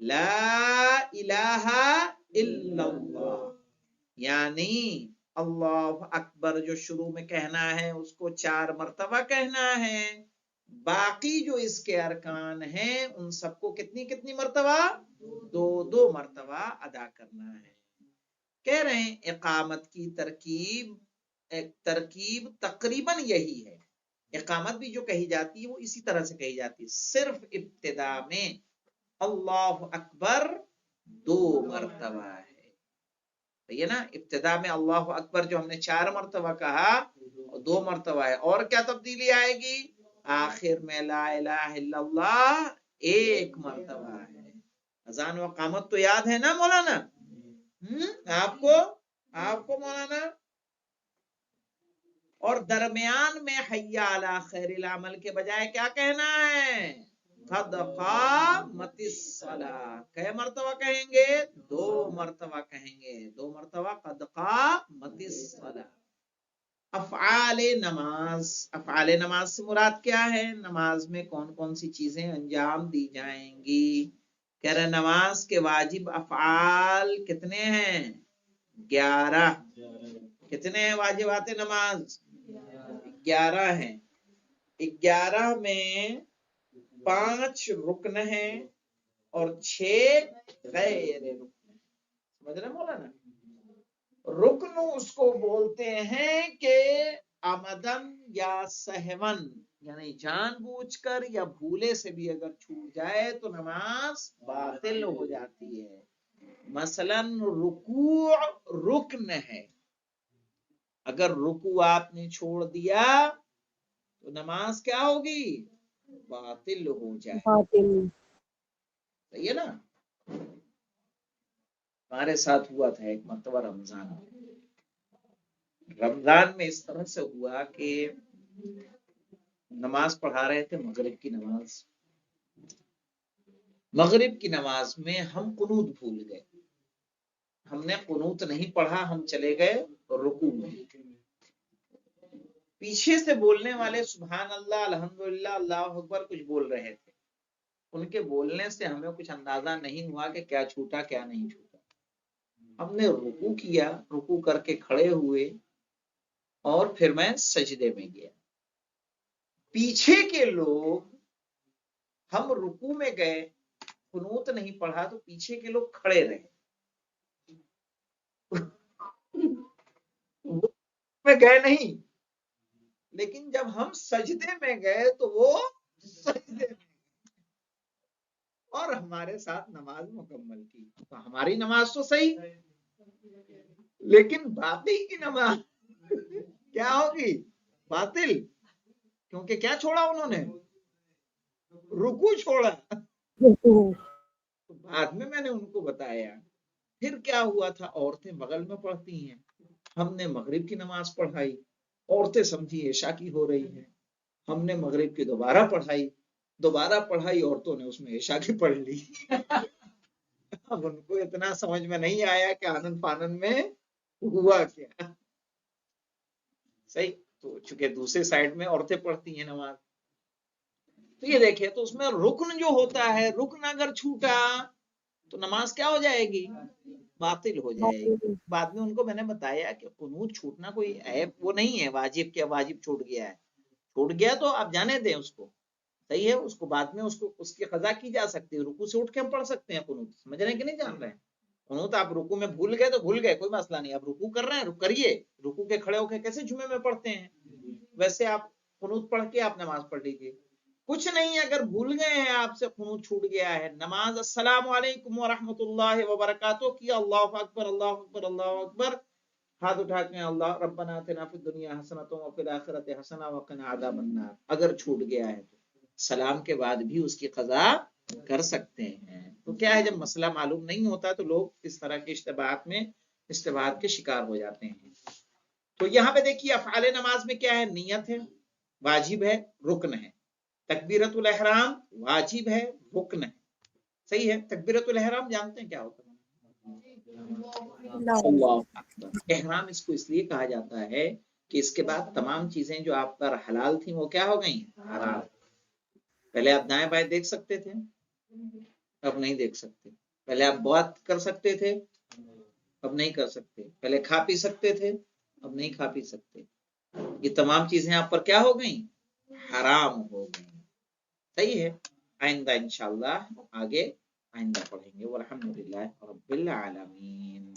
لا الہ الا اللہ، یعنی اللہ اکبر جو شروع میں کہنا ہے اس کو 4 مرتبہ کہنا ہے، باقی جو اس کے ارکان ہیں ان سب کو کتنی کتنی مرتبہ؟ 2 مرتبہ ادا کرنا ہے۔ کہہ رہے ہیں اقامت کی ترکیب تقریباً یہی ہے، اقامت بھی جو کہی جاتی ہے وہ اسی طرح سے کہی جاتی ہے، صرف ابتدا میں اللہ اکبر 2 مرتبہ ہے، یہ نا ابتدا میں اللہ اکبر جو ہم نے 4 مرتبہ کہا 2 مرتبہ ہے، اور کیا تبدیلی آئے گی؟ آخر میں لا الہ الا اللہ 1 مرتبہ ہے۔ اذان و اقامت تو یاد ہے نا مولانا؟ آپ کو مولانا؟ اور درمیان میں حی علی خیر العمل کے بجائے کیا کہنا ہے؟ قد قامت الصلاۃ، کئے مرتبہ کہیں گے؟ 2 مرتبہ کہیں گے، 2 مرتبہ قد قامت الصلاۃ۔ افعال نماز سے مراد کیا ہے؟ نماز میں کون کون سی چیزیں انجام دی جائیں گی؟ کہہ رہے نماز کے واجب افعال کتنے ہیں؟ 11۔ کتنے ہیں واجبات نماز؟ 11 ہیں۔ 11 میں 5 رکن ہیں اور 6 غیر رکن، سمجھ رہے مولانا؟ رکن اس کو بولتے ہیں کہ عمدن یا سہون، یعنی جان بوجھ کر یا بھولے سے بھی اگر چھوٹ جائے تو نماز باطل ہو جاتی ہے۔ مثلا رکوع رکن ہے، اگر رکوع آپ نے چھوڑ دیا تو نماز کیا ہوگی؟ باطل ہو جائے۔ صحیح ہے نا؟ ہمارے ساتھ ہوا تھا ایک مرتبہ رمضان میں اس طرح سے ہوا کہ نماز پڑھا رہے تھے، مغرب کی نماز میں ہم قنوت بھول گئے، ہم نے قنوت نہیں پڑھا، ہم چلے گئے رکوع میں۔ پیچھے سے بولنے والے سبحان اللہ الحمدللہ اللہ اکبر کچھ بول رہے تھے، ان کے بولنے سے ہمیں کچھ اندازہ نہیں ہوا کہ کیا چھوٹا کیا نہیں چھوٹا۔ ہم نے رکوع کیا، رکوع کر کے کھڑے ہوئے اور پھر میں سجدے میں گیا۔ پیچھے کے لوگ، ہم رکوع میں گئے قنوت نہیں پڑھا تو پیچھے کے لوگ کھڑے رہے، وہ میں گئے نہیں، لیکن جب ہم سجدے میں گئے تو وہ سجدے میں، اور ہمارے ساتھ نماز مکمل کی۔ تو ہماری نماز تو صحیح، لیکن باقی کی نماز کیا ہوگی؟ باطل، کیونکہ کیا چھوڑا انہوں نے؟ رکوع چھوڑا۔ تو بعد میں نے ان کو بتایا پھر کیا ہوا تھا، عورتیں بغل میں پڑھتی ہیں، ہم نے مغرب کی نماز پڑھائی، عورتیں سمجھی عشاء کی ہو رہی ہے، ہم نے مغرب کی دوبارہ پڑھائی، عورتوں نے اس میں عشاء کی پڑھ لی۔ اب ان کو اتنا سمجھ میں نہیں آیا کہ آنن فانن میں ہوا کیا۔ صحیح، تو چونکہ دوسرے سائڈ میں عورتیں پڑھتی ہیں نماز، تو یہ دیکھیں تو اس میں رکن جو ہوتا ہے، رکن اگر چھوٹا تو نماز کیا ہو جائے گی؟ باطل ہو جائے گی۔ بعد میں ان کو میں نے بتایا کہ قنوت چھوٹنا کوئی عیب وہ نہیں ہے، واجب کیا واجب چھوٹ گیا تو آپ جانے دیں اس کو، صحیح ہے، اس کو بعد میں اس کی قضا کی جا سکتی ہے، رکوع سے اٹھ کے ہم پڑھ سکتے ہیں قنوت، سمجھ رہے ہیں کہ نہیں جان رہے ہیں؟ قنوت آپ رکوع میں بھول گئے تو بھول گئے، کوئی مسئلہ نہیں، آپ رکوع کر رہے ہیں کریے، رکوع کے کھڑے ہو کے کیسے جمعے میں پڑھتے ہیں ویسے آپ قنوت پڑھ کے آپ نماز پڑھ لیجیے، کچھ نہیں، اگر بھول گئے ہیں آپ سے قنوت چھوٹ گیا ہے، نماز السلام علیکم ورحمۃ اللہ وبرکاتہ کی، اللہ اکبر اللہ اکبر اللہ اکبر، ہاتھ اٹھا کے اللہ ربنا آتنا فی الدنیا حسنۃ وفی الآخرۃ حسنۃ وقنا عذاب النار، اگر چھوٹ گیا ہے تو سلام کے بعد بھی اس کی قضا کر سکتے ہیں۔ تو کیا ہے، جب مسئلہ معلوم نہیں ہوتا تو لوگ اس طرح کے اشتباہات کے شکار ہو جاتے ہیں۔ تو یہاں پہ دیکھیے افعال نماز میں کیا ہے؟ نیت ہے، واجب ہے، رکن ہے۔ تکبیرۃ الاحرام واجب ہے، رکن ہے، صحیح ہے۔ تکبیرۃ الاحرام جانتے ہیں کیا ہوتا ہے؟ اللہ اکبر۔ احرام اس کو اس لیے کہا جاتا ہے کہ اس کے بعد تمام چیزیں جو آپ پر حلال تھیں وہ کیا ہو گئی؟ حرام۔ پہلے آپ دائیں بائیں دیکھ سکتے تھے، اب نہیں دیکھ سکتے. پہلے آپ بات کر سکتے تھے، اب نہیں کر سکتے. پہلے کھا پی سکتے تھے، اب نہیں کھا پی سکتے. یہ تمام چیزیں آپ پر کیا ہو گئیں؟ حرام ہو گئیں. صحیح ہے. آئندہ انشاءاللہ آگے آئندہ پڑھیں گے. والحمدللہ رب العالمین.